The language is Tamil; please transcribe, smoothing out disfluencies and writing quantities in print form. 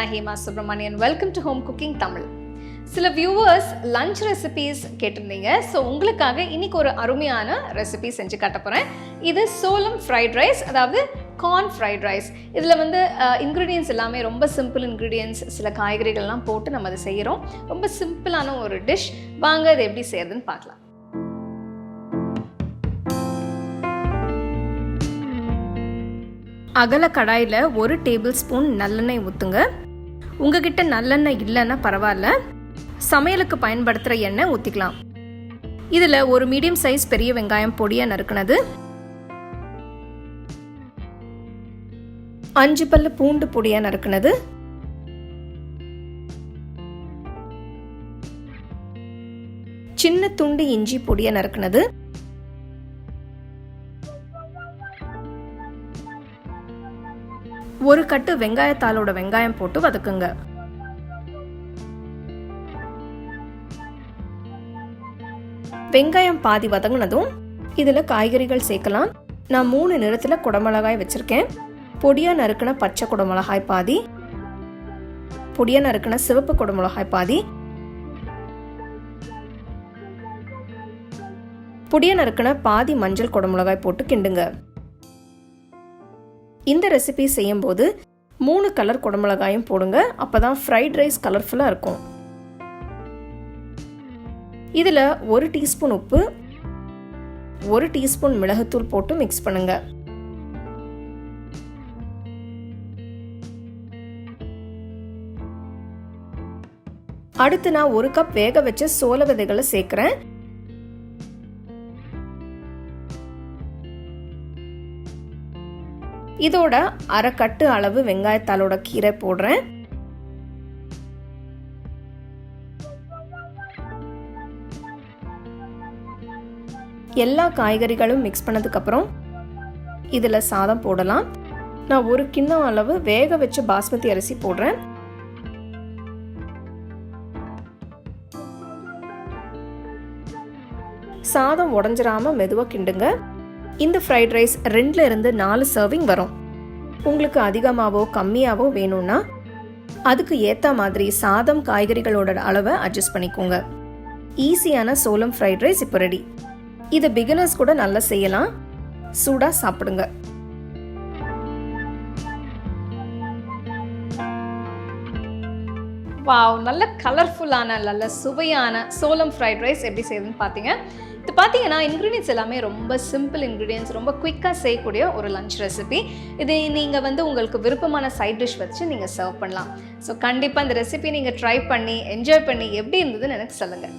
நான் Hema Subramanian. Welcome to home cooking Tamil. சில வியூவர்ஸ் லஞ்ச் ரெசிபீஸ் கேட்டிருந்தீங்க. ஸோ உங்களுக்காக இன்னைக்கு ஒரு அருமையான ரெசிபி செஞ்சு காட்ட போகிறேன். இது சோளம் ஃப்ரைட் ரைஸ், அதாவது கார்ன் ஃப்ரைட் ரைஸ். இதில் இன்க்ரீடியன்ஸ் எல்லாமே ரொம்ப சிம்பிள் இன்க்ரீடியன்ஸ், சில காய்கறிகள்லாம் போட்டு நம்ம அதை செய்கிறோம். ரொம்ப சிம்பிளான ஒரு டிஷ். வாங்க இது எப்படி செய்யறதுன்னு பார்க்கலாம். அகல கடாயில் 1 டேபிள் ஸ்பூன் நல்லெண்ணெய் ஊற்றுங்க. உங்ககிட்ட நல்லெண்ணெய் இல்லைன்னா பரவாயில்ல, சமையலுக்கு பயன்படுத்துகிற எண்ணெய் ஊற்றிக்கலாம். இதில் ஒரு மீடியம் சைஸ் பெரிய வெங்காயம் பொடியாக நறுக்குனது, 5 பல்லு பூண்டு பொடியாக நறுக்குனது, சின்ன துண்டு இஞ்சி பொடியாக நறுக்குனது, ஒரு கட்டு வெங்காயத்தாளோட வெங்காயம் போட்டு வதக்குங்க. வெங்காயம் பாதி வதங்கினதும் இதுல காய்கறிகள் சேர்க்கலாம். நான் 3 நிறத்துல குடமிளகாய் வச்சிருக்கேன். பொடியா நறுக்கின பச்சை குடமிளகாய் பாதி, பொடியா நறுக்கின சிவப்பு குடமிளகாய் பாதி, பொடியா நறுக்கின பாதி மஞ்சள் குடமிளகாய் போட்டு கிண்டுங்க. இந்த ரெசிபி செய்யும் போது 3 கலர் குடமிளகாயும் போடுங்க. அப்பதான் ஃப்ரைட் ரைஸ் கலர்ஃபுல்லா இருக்கும். இதுல 1 டீஸ்பூன் உப்பு, 1 டீஸ்பூன் மிளகுத்தூள் போட்டு மிக்ஸ் பண்ணுங்க. அடுத்து நான் 1 கப் வேக வச்ச சோள விதைகளை சேர்க்கிறேன். இதோட 1/2 கட்டு அளவு வெங்காயத்தாளோட கீரை போடுறேன். எல்லா காய்கறிகளும் மிக்ஸ் பண்ணதுக்கு அப்புறம் இதுல சாதம் போடலாம். நான் 1 கிண்ணம் அளவு வேக வச்ச பாஸ்மதி அரிசி போடுறேன். சாதம் உடைஞ்சிராம மெதுவா கிண்டுங்க. இந்த ஃப்ரைட் ரைஸ் 2 இருந்து 4 சர்விங் வரும். உங்களுக்கு அதிகமாவோ கம்மியாவோ வேணும்னா அதுக்கு ஏற்ற மாதிரி சாதம் காய்கறிகளோட அளவை அட்ஜஸ்ட் பண்ணிக்கோங்க. ஈஸியான சோளம் ஃப்ரைட் ரைஸ் இப்போ ரெடி. இதை பிகினர்ஸ் கூட நல்லா செய்யலாம். சூடா சாப்பிடுங்க. வாவ், நல்ல கலர்ஃபுல்லான நல்ல சுவையான சோளம் ஃப்ரைட் ரைஸ் எப்படி செய்யுதுன்னு பார்த்தீங்க. இது பார்த்தீங்கன்னா இன்க்ரீடியன்ஸ் எல்லாமே ரொம்ப சிம்பிள் இன்க்ரீடியன்ஸ், ரொம்ப குயிக்காக செய்யக்கூடிய ஒரு லஞ்ச் ரெசிபி. இது நீங்கள் உங்களுக்கு விருப்பமான சைட் டிஷ் வச்சு நீங்கள் சர்வ் பண்ணலாம். ஸோ கண்டிப்பாக இந்த ரெசிபி நீங்கள் ட்ரை பண்ணி என்ஜாய் பண்ணி எப்படி இருந்ததுன்னு எனக்கு சொல்லுங்கள்.